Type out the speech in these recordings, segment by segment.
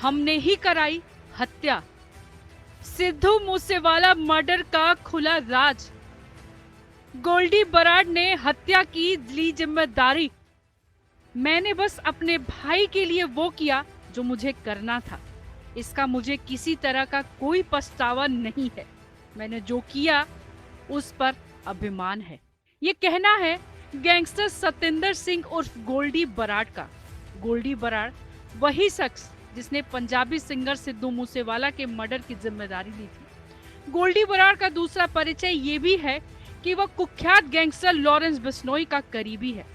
हमने ही कराई हत्या। सिद्धू मूसेवाला मर्डर का खुला राज। गोल्डी बराड़ ने हत्या की ली जिम्मेदारी। मैंने बस अपने भाई के लिए वो किया जो मुझे करना था। इसका मुझे किसी तरह का कोई पछतावा नहीं है। मैंने जो किया उस पर अभिमान है। ये कहना है गैंगस्टर सतेंद्र सिंह उर्फ गोल्डी बराड़ का। गोल्डी बराड़ वही शख्स जिसने पंजाबी सिंगर सिद्धू मूसेवाला के मर्डर की जिम्मेदारी ली थी। गोल्डी बराड़ का दूसरा परिचय ये भी है कि वह कुख्यात गैंगस्टर लॉरेंस बिश्नोई का करीबी है।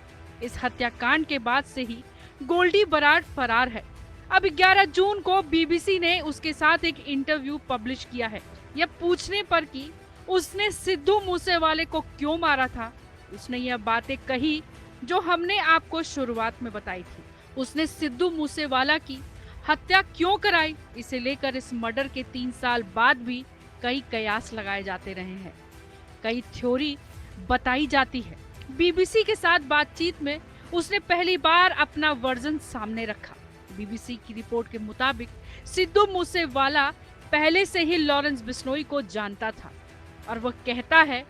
इस हत्याकांड के बाद से ही गोल्डी बराड़ फरार है। अब 11 जून को बीबीसी ने उसके साथ एक इंटरव्यू पब्लिश किया है। यह पूछने पर कि उसने सिद्धू मूसेवाले को क्यों मारा था, उसने यह बातें कही जो हमने आपको शुरुआत में बताई थी। उसने सिद्धू मूसेवाला की हत्या क्यों कराई, इसे लेकर इस मर्डर के 3 साल बाद भी कई कयास लगाए जाते रहे हैं, कई थ्योरी बताई जाती है। बीबीसी के साथ बातचीत में उसने पहली बार अपना वर्जन सामने रखा। बीबीसी की रिपोर्ट के मुताबिक सिद्धू मूसेवाला पहले से ही लॉरेंस बिश्नोई को जानता था और वह कहता है,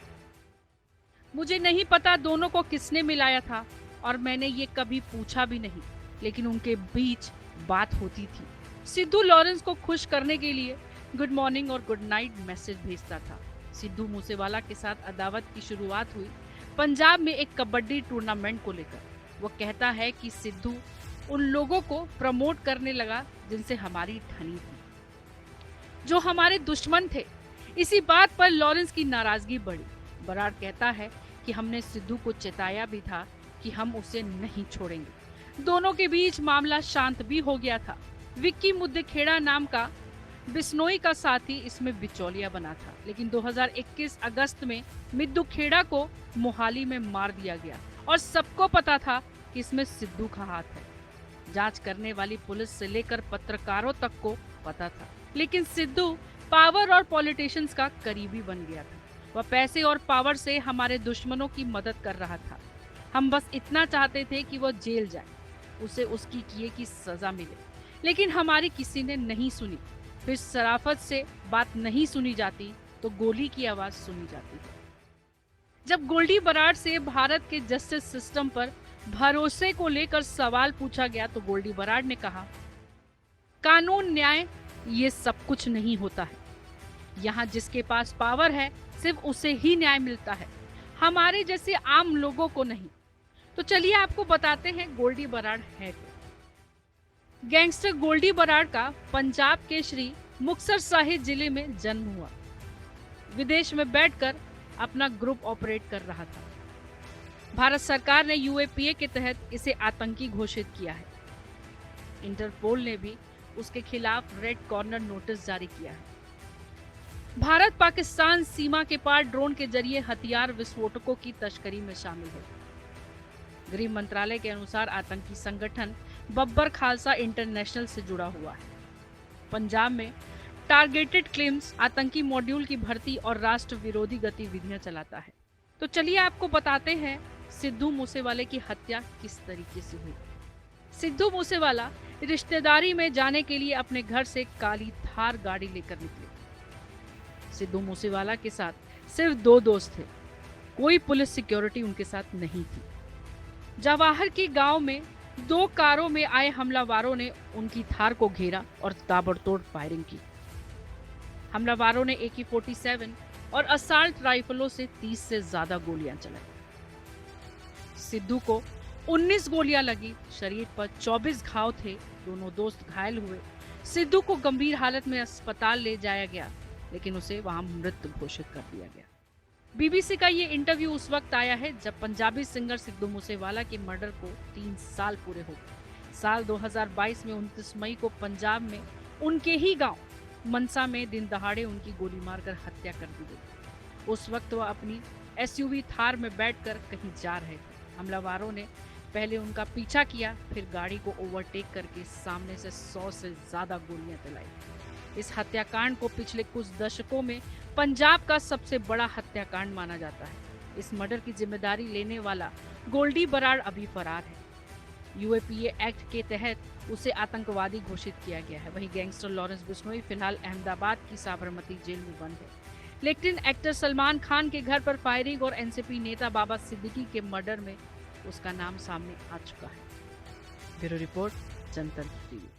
मुझे नहीं पता दोनों को किसने मिलाया था और मैंने ये कभी पूछा भी नहीं, लेकिन उनके बीच बात होती थी। सिद्धू लॉरेंस को खुश करने के लिए गुड मॉर्निंग और गुड नाइट मैसेज भेजता था। सिद्धू मूसेवाला के साथ अदावत की शुरुआत हुई पंजाब में एक कबड्डी टूर्नामेंट को लेकर। वो कहता है कि सिद्धू उन लोगों को प्रमोट करने लगा जिनसे हमारी ठनी थी, जो हमारे दुश्मन थे। इसी बात पर लॉरेंस की नाराजगी बढ़ी। बराड़ कहता है कि हमने सिद्धू को चेताया भी था कि हम उसे नहीं छोड़ेंगे। दोनों के बीच मामला शांत भी हो गया था। विक्की मुद्देखेड़ा नाम का बिश्नोई का साथी इसमें बिचौलिया बना था, लेकिन 2021 अगस्त में मुद्देखेड़ा को मोहाली में मार दिया गया और सबको पता था कि इसमें सिद्धू का हाथ है। जांच करने वाली पुलिस से लेकर पत्रकारों तक को पता था, लेकिन सिद्धू पावर और पॉलिटिशियंस का करीबी बन गया था। वह पैसे और पावर से हमारे दुश्मनों की मदद कर रहा था। हम बस इतना चाहते थे कि वो जेल जाए, उसे उसकी किए की सजा मिले, लेकिन हमारी किसी ने नहीं सुनी। फिर शराफत से बात नहीं सुनी जाती तो गोली की आवाज सुनी जाती है। जब गोल्डी बराड़ से भारत के जस्टिस सिस्टम पर भरोसे को लेकर सवाल पूछा गया तो गोल्डी बराड़ ने कहा, कानून न्याय ये सब कुछ नहीं होता है। यहाँ जिसके पास पावर है सिर्फ उसे ही न्याय मिलता है, हमारे जैसे आम लोगों को नहीं। तो चलिए आपको बताते हैं गोल्डी बराड़ है कौन। गैंगस्टर गोल्डी बराड़ का पंजाब के श्री मुक्तसर साहिब जिले में जन्म हुआ। विदेश में बैठकर अपना ग्रुप ऑपरेट कर रहा था। भारत सरकार ने यूएपीए के तहत इसे आतंकी घोषित किया है। इंटरपोल ने भी उसके खिलाफ रेड कॉर्नर नोटिस जारी किया है। भारत पाकिस्तान सीमा के पार ड्रोन के जरिए हथियार विस्फोटकों की तस्करी में शामिल है। गृह मंत्रालय के अनुसार आतंकी संगठन बब्बर खालसा इंटरनेशनल से जुड़ा हुआ है। पंजाब में टारगेटेड क्लेम्स, आतंकी मॉड्यूल की भर्ती और राष्ट्र विरोधी गतिविधियां चलाता है। तो चलिए आपको बताते हैं सिद्धू मूसेवाले की हत्या किस तरीके से हुई। सिद्धू मूसेवाला रिश्तेदारी में जाने के लिए अपने घर से काली थार गाड़ी लेकर निकले। सिद्धू मूसेवाला के साथ सिर्फ 2 दोस्त थे, कोई पुलिस सिक्योरिटी उनके साथ नहीं थी। जवाहर के गांव में 2 कारों में आए हमलावरों ने उनकी थार को घेरा और ताबड़तोड़ फायरिंग की। हमलावरों ने AK-47 और असॉल्ट राइफलों से 30 से ज्यादा गोलियां चलाई। सिद्धू को 19 गोलियां लगी, शरीर पर 24 घाव थे। दोनों दोस्त घायल हुए। सिद्धू को गंभीर हालत में अस्पताल ले जाया गया, लेकिन उसे वहां मृत घोषित कर दिया गया। बीबीसी का ये इंटरव्यू उस वक्त आया है जब पंजाबी सिंगर सिद्धू मूसेवाला के मर्डर को 3 साल पूरे हो गए। साल 2022 में 29 मई को पंजाब में उनके ही गांव मनसा में दिन दहाड़े उनकी गोली मारकर हत्या कर दी गई। उस वक्त वह अपनी SUV थार में बैठकर कहीं जा रहे थे। हमलावरों ने पहले उनका पीछा किया, फिर गाड़ी को ओवरटेक करके सामने से 100 से ज्यादा गोलियां चलाई। इस हत्याकांड को पिछले कुछ दशकों में पंजाब का सबसे बड़ा हत्याकांड माना जाता है। इस मर्डर की जिम्मेदारी लेने वाला गोल्डी बराड़ अभी फरार है। यूएपीए एक्ट के तहत उसे आतंकवादी घोषित किया गया है। वहीं गैंगस्टर लॉरेंस बिश्नोई फिलहाल अहमदाबाद की साबरमती जेल में बंद है। लेकिन एक्टर सलमान खान के घर पर फायरिंग और एनसीपी नेता बाबा सिद्दीकी के मर्डर में उसका नाम सामने आ चुका है। ब्यूरो रिपोर्ट, जनतंत्र टीवी।